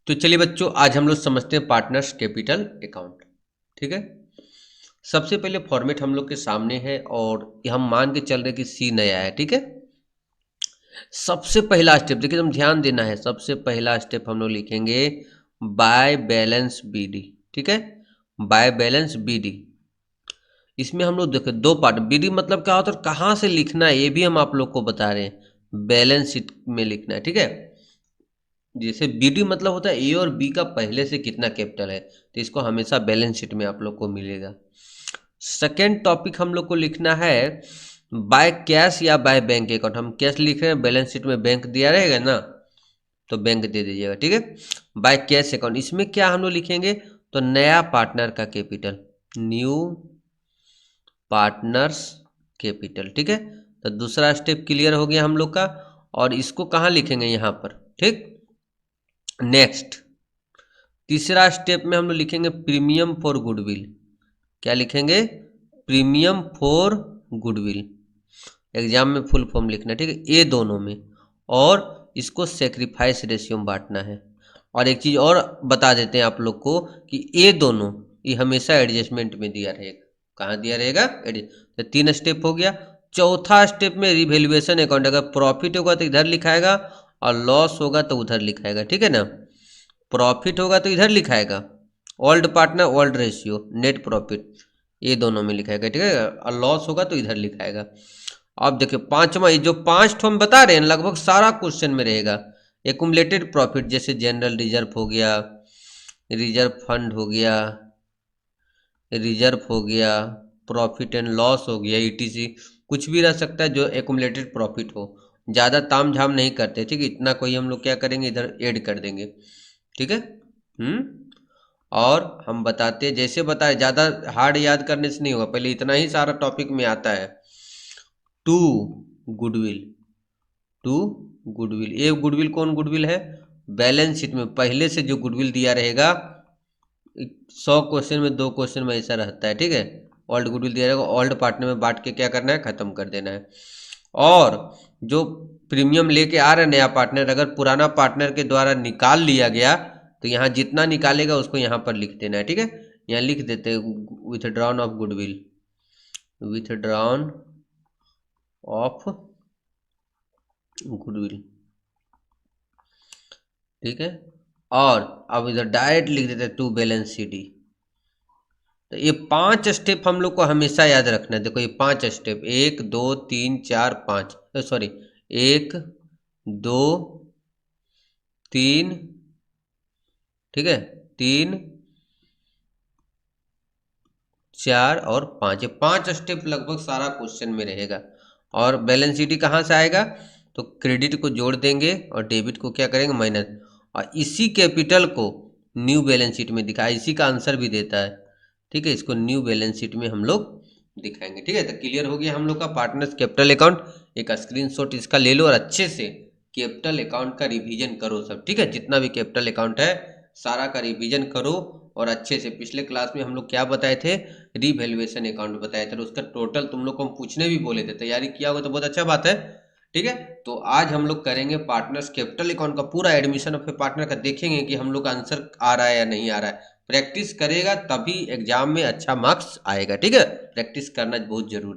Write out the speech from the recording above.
तो चलिए बच्चों, आज हम लोग समझते हैं पार्टनर्स कैपिटल अकाउंट। ठीक है। सबसे पहले फॉर्मेट हम लोग के सामने है और हम मान के चल रहे हैं कि सी नया है। ठीक है। सबसे पहला स्टेप देखिए, तुम ध्यान देना है। सबसे पहला स्टेप हम लोग लिखेंगे बाय बैलेंस बीडी। ठीक है। By balance BD. इसमें हम लोग देखो दो पार्ट, बीडी मतलब क्या होता है और कहाँ से लिखना है ये भी हम आप लोग को बता रहे हैं। बैलेंस शीट में लिखना है। ठीक है। जैसे बीडी मतलब होता है ए और बी का पहले से कितना कैपिटल है, तो इसको हमेशा बैलेंस शीट में आप लोग को मिलेगा। सेकेंड टॉपिक हम लोग को लिखना है बाय कैश या बाय बैंक अकाउंट। हम कैश लिख रहे हैं, बैलेंस शीट में बैंक दिया रहेगा ना, तो बैंक दे दीजिएगा। ठीक है। बाय कैश अकाउंट, इसमें क्या हम लोग लिखेंगे, तो नया पार्टनर का कैपिटल, न्यू पार्टनर्स कैपिटल। ठीक है। तो दूसरा स्टेप क्लियर हो गया हम लोग का। और इसको कहाँ लिखेंगे, यहाँ पर। ठीक। नेक्स्ट तीसरा स्टेप में हम लोग लिखेंगे प्रीमियम फॉर गुडविल। क्या लिखेंगे, प्रीमियम फॉर गुडविल। एग्जाम में फुल फॉर्म लिखना है। ठीक है, ये दोनों में। और इसको सेक्रीफाइस रेशियो में बांटना है। और एक चीज और बता देते हैं आप लोग को कि ये दोनों ये हमेशा एडजस्टमेंट में दिया रहेगा। कहाँ दिया रहेगा, तो तीन स्टेप हो गया। चौथा स्टेप में रिवैल्यूएशन अकाउंट, अगर प्रॉफिट होगा तो इधर लिखाएगा और लॉस होगा तो उधर लिखाएगा। ठीक है ना। प्रॉफिट होगा तो इधर लिखाएगा old partner old ratio net profit, ये दोनों में लिखाएगा। ठीक है। और लॉस होगा तो इधर लिखाएगा। अब देखिए पांचवा, ये जो पांच ठो हम बता रहे हैं लगभग सारा क्वेश्चन में रहेगा। एकुमुलेटेड प्रॉफिट जैसे जनरल रिजर्व हो गया, रिजर्व फंड हो गया, रिजर्व हो गया, प्रॉफिट एंड लॉस हो गया, ईटीसी कुछ भी रह सकता है जो एकुमुलेटेड प्रॉफिट हो। ज़्यादा ताम झाम नहीं करते। ठीक है। इतना कोई हम लोग क्या करेंगे, इधर ऐड कर देंगे। ठीक है। और हम बताते हैं, जैसे बताए ज़्यादा हार्ड याद करने से नहीं होगा, पहले इतना ही सारा टॉपिक में आता है। टू गुडविल, टू गुडविल, ये गुडविल कौन गुडविल है, बैलेंस शीट में पहले से जो गुडविल दिया रहेगा। 100 क्वेश्चन में 2 क्वेश्चन में ऐसा रहता है। ठीक है। ओल्ड गुडविल दिया रहेगा, ओल्ड पार्टनर में बांट के क्या करना है, खत्म कर देना है। और जो प्रीमियम लेके आ रहा है नया पार्टनर, अगर पुराना पार्टनर के द्वारा निकाल लिया गया तो यहाँ जितना निकालेगा उसको यहाँ पर लिख देना है। ठीक है। यहाँ लिख देते withdrawn of goodwill, withdrawn of goodwill. ठीक है। और अब इधर डायरेक्ट लिख देते टू बैलेंस शीट। तो ये 5 स्टेप हम लोग को हमेशा याद रखना है। देखो ये 5 स्टेप, 1 2 3 4 5, सॉरी 1 2 3, ठीक है, 3 4 और 5, ये 5 स्टेप लगभग सारा क्वेश्चन में रहेगा। और बैलेंस शीट कहाँ से आएगा, तो क्रेडिट को जोड़ देंगे और डेबिट को क्या करेंगे, माइनस। और इसी कैपिटल को न्यू बैलेंस शीट में दिखाया, इसी का आंसर भी देता है। ठीक है। इसको न्यू बैलेंस शीट में हम लोग दिखाएंगे। ठीक है। तो क्लियर हो गया हम लोग का पार्टनर्स कैपिटल अकाउंट। एक स्क्रीनशॉट इसका ले लो और अच्छे से कैपिटल अकाउंट का रिवीजन करो सब। ठीक है। जितना भी कैपिटल अकाउंट है सारा का रिवीजन करो। और अच्छे से पिछले क्लास में हम लोग क्या बताए थे, रिवैल्यूएशन अकाउंट बताए थे, उसका टोटल तुम लोग को हम पूछने भी बोले थे। तैयारी किया होगा तो बहुत अच्छा बात है। ठीक है। तो आज हम लोग करेंगे पार्टनर्स कैपिटल अकाउंट का पूरा एडमिशन ऑफ ए पार्टनर का, देखेंगे कि हम लोग का आंसर आ रहा है या नहीं आ रहा है। प्रैक्टिस करेगा तभी एग्जाम में अच्छा मार्क्स आएगा। ठीक है। प्रैक्टिस करना बहुत जरूरी।